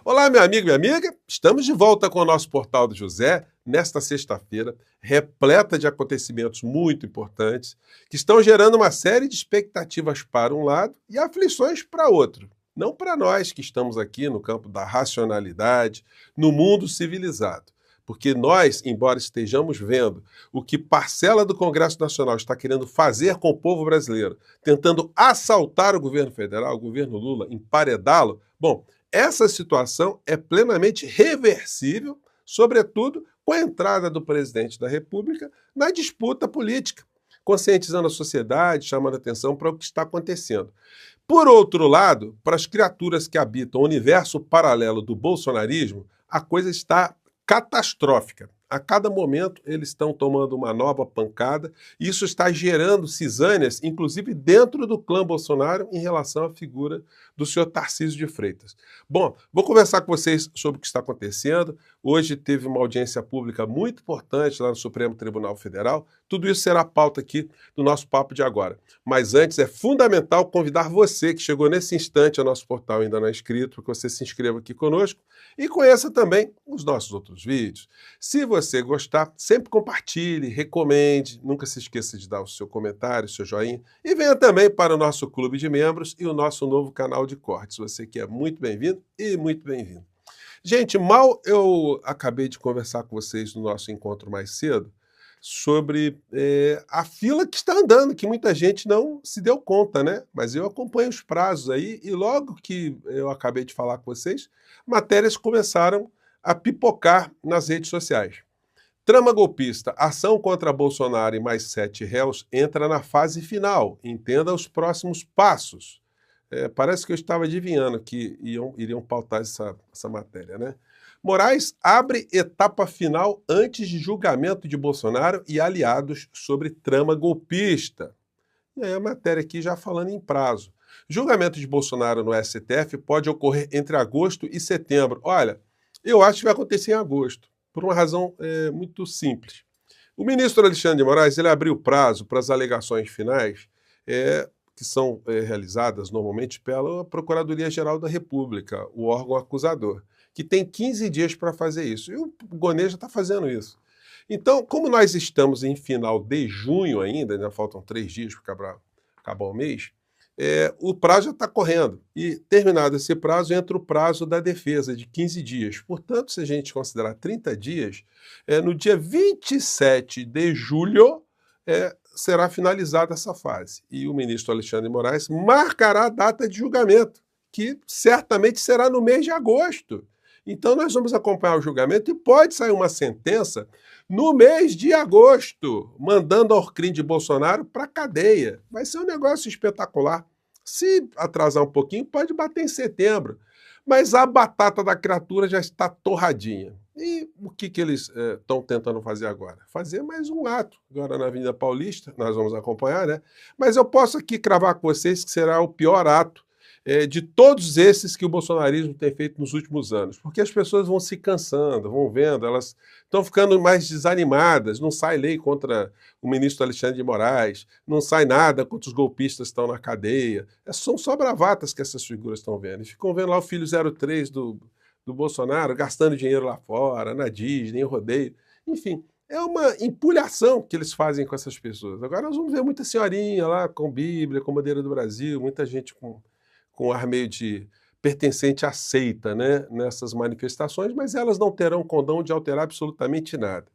Olá, meu amigo e minha amiga. Estamos de volta com o nosso Portal do José, nesta sexta-feira, repleta de acontecimentos muito importantes, que estão gerando uma série de expectativas para um lado e aflições para outro. Não para nós que estamos aqui no campo da racionalidade, no mundo civilizado. Porque nós, embora estejamos vendo o que parcela do Congresso Nacional está querendo fazer com o povo brasileiro, tentando assaltar o governo federal, o governo Lula, emparedá-lo, bom, essa situação é plenamente reversível, sobretudo com a entrada do presidente da República na disputa política, conscientizando a sociedade, chamando atenção para o que está acontecendo. Por outro lado, para as criaturas que habitam o universo paralelo do bolsonarismo, a coisa está catastrófica. A cada momento eles estão tomando uma nova pancada e isso está gerando cisâneas, inclusive dentro do clã Bolsonaro, em relação à figura do senhor Tarcísio de Freitas. Bom, vou conversar com vocês sobre o que está acontecendo. Hoje teve uma audiência pública muito importante lá no Supremo Tribunal Federal. Tudo isso será pauta aqui do nosso papo de agora. Mas antes é fundamental convidar você que chegou nesse instante ao nosso portal e ainda não é inscrito, para que você se inscreva aqui conosco e conheça também os nossos outros vídeos. Se você gostar, sempre compartilhe, recomende, nunca se esqueça de dar o seu comentário, o seu joinha, e venha também para o nosso clube de membros e o nosso novo canal de cortes. Você que é muito bem-vindo e muito bem-vindo. Gente, mal eu acabei de conversar com vocês no nosso encontro mais cedo sobre a fila que está andando, que muita gente não se deu conta, né? Mas eu acompanho os prazos aí e logo que eu acabei de falar com vocês, matérias começaram a pipocar nas redes sociais. Trama golpista, ação contra Bolsonaro e mais 7 réus entra na fase final. Entenda os próximos passos. Parece que eu estava adivinhando que iriam pautar essa matéria, né? Moraes abre etapa final antes de julgamento de Bolsonaro e aliados sobre trama golpista. E aí a matéria aqui já falando em prazo. Julgamento de Bolsonaro no STF pode ocorrer entre agosto e setembro. Olha, eu acho que vai acontecer em agosto, por uma razão muito simples. O ministro Alexandre de Moraes ele abriu prazo para as alegações finais, que são realizadas normalmente pela Procuradoria-Geral da República, o órgão acusador, que tem 15 dias para fazer isso. E o Gonê já está fazendo isso. Então, como nós estamos em final de junho ainda faltam 3 dias para acabar o mês, o prazo já está correndo. E, terminado esse prazo, entra o prazo da defesa, de 15 dias. Portanto, se a gente considerar 30 dias, no dia 27 de julho será finalizada essa fase. E o ministro Alexandre de Moraes marcará a data de julgamento, que certamente será no mês de agosto. Então, nós vamos acompanhar o julgamento e pode sair uma sentença no mês de agosto, mandando a Orcrim de Bolsonaro para a cadeia. Vai ser um negócio espetacular. Se atrasar um pouquinho, pode bater em setembro. Mas a batata da criatura já está torradinha. E o que eles estão tentando fazer agora? Fazer mais um ato. Agora na Avenida Paulista, nós vamos acompanhar, né? Mas eu posso aqui cravar com vocês que será o pior ato de todos esses que o bolsonarismo tem feito nos últimos anos. Porque as pessoas vão se cansando, vão vendo, elas estão ficando mais desanimadas, não sai lei contra o ministro Alexandre de Moraes, não sai nada contra os golpistas que estão na cadeia. São só bravatas que essas figuras estão vendo. E ficam vendo lá o filho 03 do Bolsonaro gastando dinheiro lá fora, na Disney, em rodeio. Enfim, é uma empulhação que eles fazem com essas pessoas. Agora nós vamos ver muita senhorinha lá com Bíblia, com bandeira do Brasil, muita gente com ar meio de pertencente à seita, né, nessas manifestações, mas elas não terão condão de alterar absolutamente nada.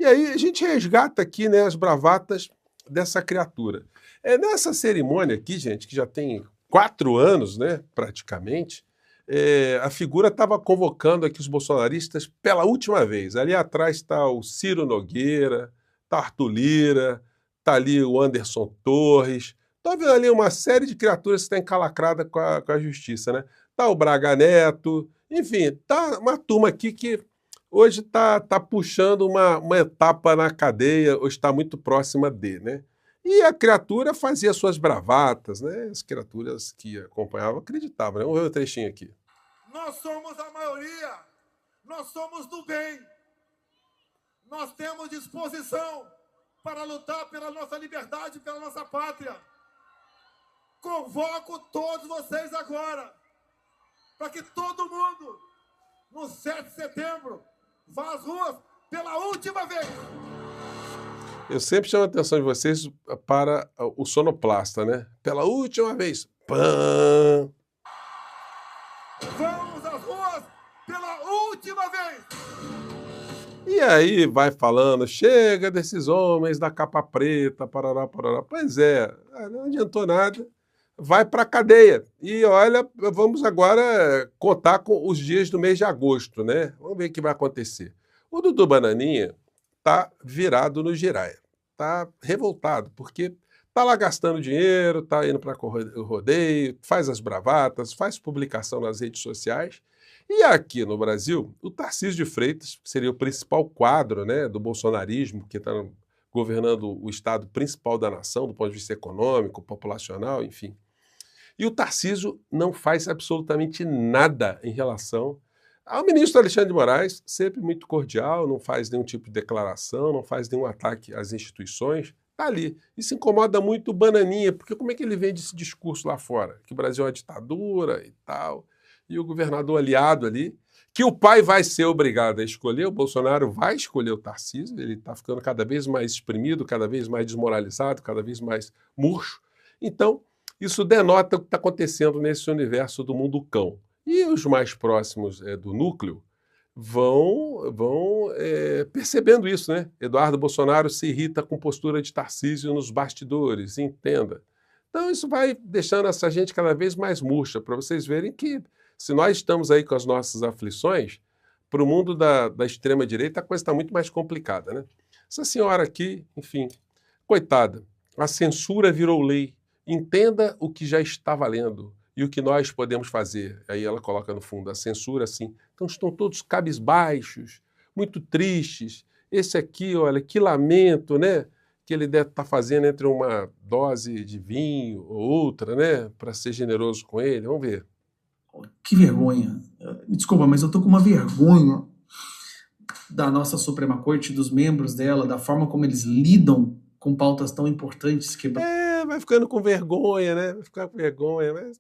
E aí a gente resgata aqui, né, as bravatas dessa criatura. Nessa cerimônia aqui, gente, que já tem 4 anos, né, praticamente, a figura estava convocando aqui os bolsonaristas pela última vez. Ali atrás está o Ciro Nogueira, está Arthur Lira, está ali o Anderson Torres. Estou vendo ali uma série de criaturas que está encalacrada com a justiça, né? Tá o Braga Neto, enfim, tá uma turma aqui que hoje tá puxando uma etapa na cadeia, ou está muito próxima de, né? E a criatura fazia suas bravatas, né? As criaturas que acompanhavam acreditavam, né? Vamos ver o trechinho aqui. Nós somos a maioria, nós somos do bem, nós temos disposição para lutar pela nossa liberdade, pela nossa pátria. Convoco todos vocês agora, para que todo mundo próximo 7 de setembro. Vá às ruas pela última vez. Eu sempre chamo a atenção de vocês para o sonoplasta, né? Pela última vez. Pã! Vamos às ruas pela última vez. E aí vai falando, chega desses homens da capa preta, parará, parará. Pois é, não adiantou nada. Vai para a cadeia. E olha, vamos agora contar com os dias do mês de agosto, né? Vamos ver o que vai acontecer. O Dudu Bananinha está virado no giraia. Está revoltado, porque está lá gastando dinheiro, está indo para rodeio, faz as bravatas, faz publicação nas redes sociais. E aqui no Brasil, o Tarcísio de Freitas, que seria o principal quadro, né, do bolsonarismo, que está governando o estado principal da nação, do ponto de vista econômico, populacional, enfim. E o Tarcísio não faz absolutamente nada em relação ao ministro Alexandre de Moraes, sempre muito cordial, não faz nenhum tipo de declaração, não faz nenhum ataque às instituições, está ali. E se incomoda muito o Bananinha, porque como é que ele vende esse discurso lá fora? Que o Brasil é uma ditadura e tal, e o governador aliado ali, que o pai vai ser obrigado a escolher, o Bolsonaro vai escolher o Tarcísio, ele está ficando cada vez mais exprimido, cada vez mais desmoralizado, cada vez mais murcho. Então, isso denota o que está acontecendo nesse universo do mundo cão. E os mais próximos do núcleo vão percebendo isso, né? Eduardo Bolsonaro se irrita com postura de Tarcísio nos bastidores, entenda. Então isso vai deixando essa gente cada vez mais murcha, para vocês verem que se nós estamos aí com as nossas aflições, para o mundo da extrema-direita a coisa está muito mais complicada, né? Essa senhora aqui, enfim, coitada, a censura virou lei. Entenda o que já está valendo e o que nós podemos fazer. Aí ela coloca no fundo a censura assim. Então estão todos cabisbaixos, muito tristes. Esse aqui, olha, que lamento, né? Que ele deve estar fazendo entre uma dose de vinho ou outra, né? Para ser generoso com ele. Vamos ver. Que vergonha. Me desculpa, mas eu tô com uma vergonha da nossa Suprema Corte, dos membros dela, da forma como eles lidam com pautas tão importantes que... Vai ficando com vergonha, né? Vai ficar com vergonha, mas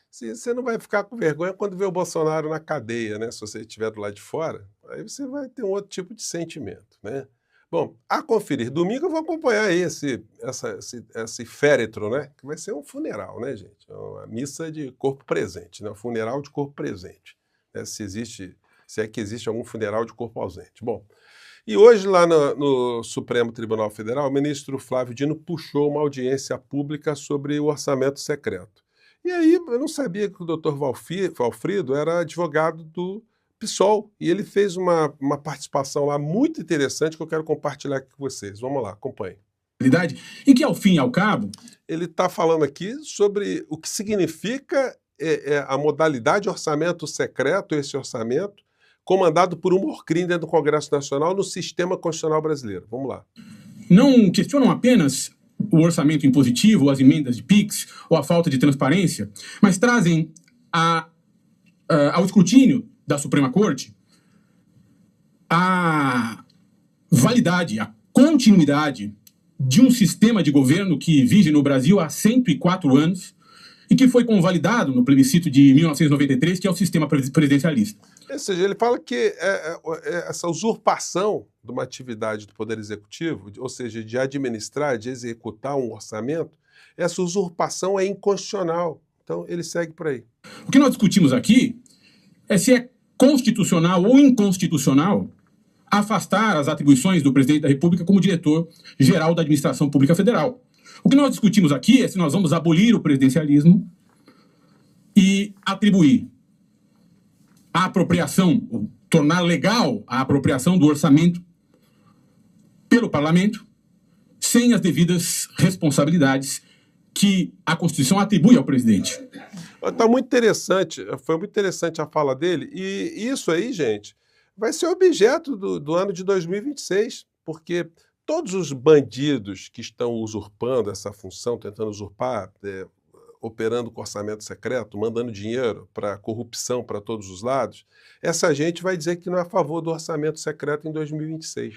você não vai ficar com vergonha quando vê o Bolsonaro na cadeia, né? Se você estiver do lado de fora, aí você vai ter um outro tipo de sentimento, né? Bom, a conferir. Domingo eu vou acompanhar aí esse féretro, né? Que vai ser um funeral, né, gente? É uma missa de corpo presente, né? Um funeral de corpo presente. Né? Se é que existe algum funeral de corpo ausente. Bom, e hoje lá no Supremo Tribunal Federal, o ministro Flávio Dino puxou uma audiência pública sobre o orçamento secreto. E aí eu não sabia que o doutor Valfrido era advogado do PSOL, e ele fez uma participação lá muito interessante que eu quero compartilhar aqui com vocês. Vamos lá, acompanhem. E que, ao fim e ao cabo... Ele está falando aqui sobre o que significa a modalidade orçamento secreto, esse orçamento, comandado por um morcrim dentro do Congresso Nacional no sistema constitucional brasileiro. Vamos lá. Não questionam apenas o orçamento impositivo, ou as emendas de PIX, ou a falta de transparência, mas trazem ao escrutínio da Suprema Corte a validade, a continuidade de um sistema de governo que vige no Brasil há 104 anos e que foi convalidado no plebiscito de 1993, que é o sistema presidencialista. Ou seja, ele fala que essa usurpação de uma atividade do Poder Executivo, ou seja, de administrar, de executar um orçamento, essa usurpação é inconstitucional. Então, ele segue por aí. O que nós discutimos aqui é se é constitucional ou inconstitucional afastar as atribuições do presidente da República como diretor-geral da Administração Pública Federal. O que nós discutimos aqui é se nós vamos abolir o presidencialismo e atribuir a apropriação, ou tornar legal a apropriação do orçamento pelo parlamento, sem as devidas responsabilidades que a Constituição atribui ao presidente. Tá muito interessante, foi muito interessante a fala dele, e isso aí, gente, vai ser objeto do ano de 2026, porque todos os bandidos que estão usurpando essa função, tentando usurpar, operando com orçamento secreto, mandando dinheiro para corrupção para todos os lados, essa gente vai dizer que não é a favor do orçamento secreto em 2026.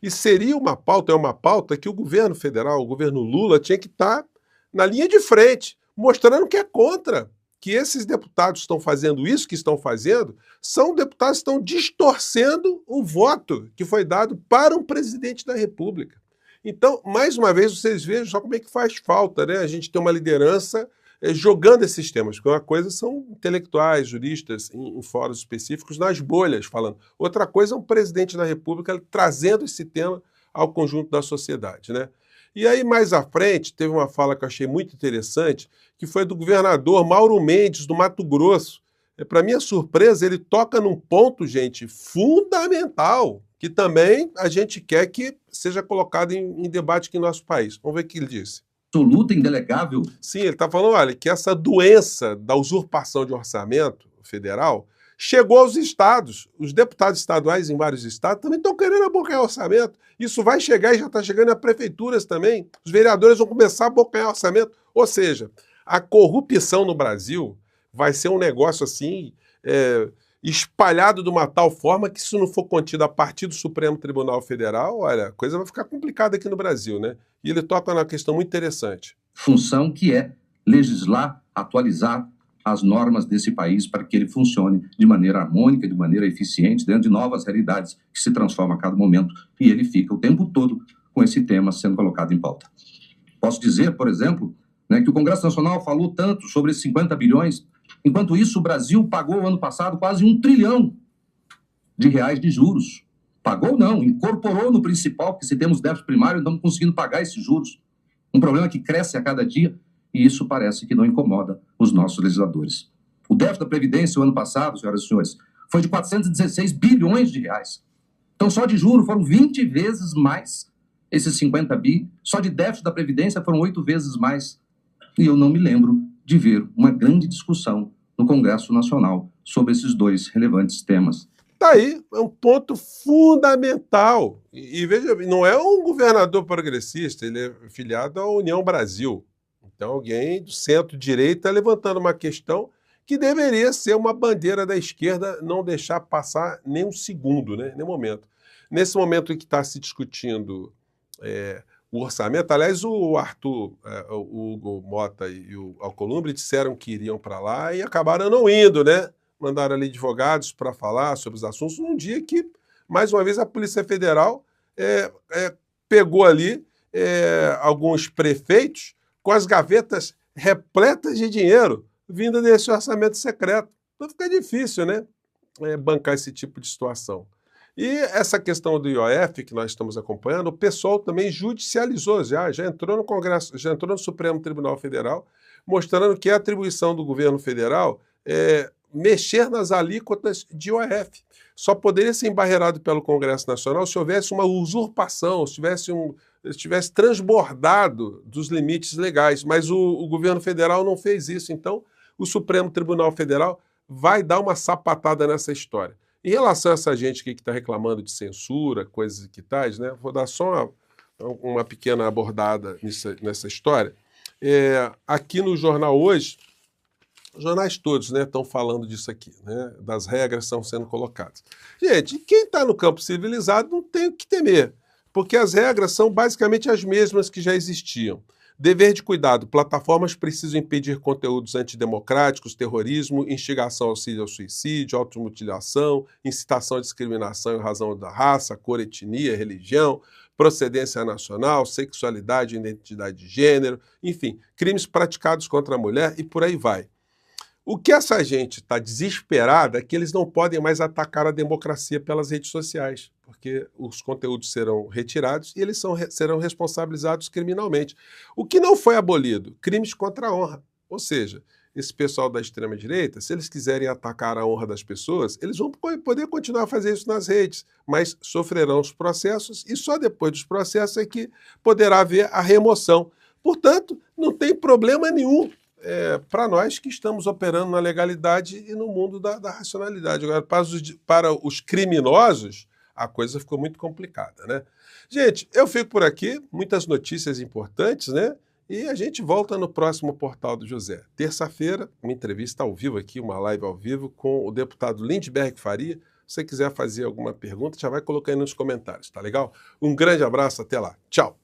E seria uma pauta que o governo federal, o governo Lula, tinha que estar na linha de frente, mostrando que é contra. que esses deputados estão fazendo isso que estão fazendo, são deputados que estão distorcendo o voto que foi dado para um presidente da República. Então, mais uma vez, vocês vejam só como é que faz falta, né? A gente ter uma liderança jogando esses temas, porque uma coisa são intelectuais, juristas, em fóruns específicos, nas bolhas, falando. Outra coisa é um presidente da República trazendo esse tema ao conjunto da sociedade, né? E aí, mais à frente, teve uma fala que eu achei muito interessante, que foi do governador Mauro Mendes, do Mato Grosso. Para minha surpresa, ele toca num ponto, gente, fundamental, que também a gente quer que seja colocado em debate aqui no nosso país. Vamos ver o que ele disse. Absoluta, indelegável. Sim, ele está falando, olha, que essa doença da usurpação de orçamento federal chegou aos estados. Os deputados estaduais em vários estados também estão querendo abocanhar orçamento. Isso vai chegar e já está chegando nas prefeituras também. Os vereadores vão começar a abocanhar orçamento. Ou seja, a corrupção no Brasil vai ser um negócio assim, espalhado de uma tal forma que, se não for contido a partir do Supremo Tribunal Federal, olha, a coisa vai ficar complicada aqui no Brasil, né? E ele toca numa questão muito interessante. Função que é legislar, atualizar as normas desse país para que ele funcione de maneira harmônica, de maneira eficiente, dentro de novas realidades que se transformam a cada momento, e ele fica o tempo todo com esse tema sendo colocado em pauta. Posso dizer, por exemplo, né, que o Congresso Nacional falou tanto sobre esses 50 bilhões, enquanto isso o Brasil pagou ano passado quase R$1 trilhão de juros. Pagou não, incorporou no principal, porque se temos déficit primário, não estamos conseguindo pagar esses juros. Um problema que cresce a cada dia, e isso parece que não incomoda os nossos legisladores. O déficit da Previdência, o ano passado, senhoras e senhores, foi de 416 bilhões de reais. Então, só de juros foram 20 vezes mais esses 50 bi, só de déficit da Previdência foram 8 vezes mais. E eu não me lembro de ver uma grande discussão no Congresso Nacional sobre esses dois relevantes temas. Está aí, é um ponto fundamental. E veja, não é um governador progressista, ele é filiado à União Brasil. Então, alguém do centro-direita levantando uma questão que deveria ser uma bandeira da esquerda, não deixar passar nem um segundo, né? Nem um momento. Nesse momento em que está se discutindo o orçamento, aliás, o Arthur, o Hugo Mota e o Alcolumbre disseram que iriam para lá e acabaram não indo, né? Mandaram ali advogados para falar sobre os assuntos, num dia que, mais uma vez, a Polícia Federal pegou ali alguns prefeitos com as gavetas repletas de dinheiro vindo desse orçamento secreto. Então fica difícil, né, bancar esse tipo de situação. E essa questão do IOF que nós estamos acompanhando, o pessoal também judicializou, já entrou no Congresso, já entrou no Supremo Tribunal Federal, mostrando que a atribuição do governo federal é mexer nas alíquotas de IOF. Só poderia ser embarreirado pelo Congresso Nacional se houvesse uma usurpação, se tivesse transbordado dos limites legais, mas o governo federal não fez isso. Então, o Supremo Tribunal Federal vai dar uma sapatada nessa história. Em relação a essa gente que está reclamando de censura, coisas que tais, né? Vou dar só uma pequena abordada nessa história. Aqui no jornal hoje, os jornais todos, né, estão falando disso aqui, né, das regras que estão sendo colocadas. Gente, quem está no campo civilizado não tem o que temer, porque as regras são basicamente as mesmas que já existiam. Dever de cuidado. Plataformas precisam impedir conteúdos antidemocráticos, terrorismo, instigação ao suicídio, automutilação, incitação à discriminação em razão da raça, cor, etnia, religião, procedência nacional, sexualidade, identidade de gênero, enfim, crimes praticados contra a mulher e por aí vai. O que essa gente está desesperada é que eles não podem mais atacar a democracia pelas redes sociais, porque os conteúdos serão retirados e eles serão responsabilizados criminalmente. O que não foi abolido? Crimes contra a honra. Ou seja, esse pessoal da extrema-direita, se eles quiserem atacar a honra das pessoas, eles vão poder continuar a fazer isso nas redes, mas sofrerão os processos e só depois dos processos é que poderá haver a remoção. Portanto, não tem problema nenhum para nós que estamos operando na legalidade e no mundo da racionalidade. Agora, para os criminosos, a coisa ficou muito complicada, né? Gente, eu fico por aqui, muitas notícias importantes, né? E a gente volta no próximo Portal do José. Terça-feira, uma entrevista ao vivo aqui, uma live ao vivo com o deputado Lindbergh Faria. Se você quiser fazer alguma pergunta, já vai colocando aí nos comentários, tá legal? Um grande abraço, até lá. Tchau!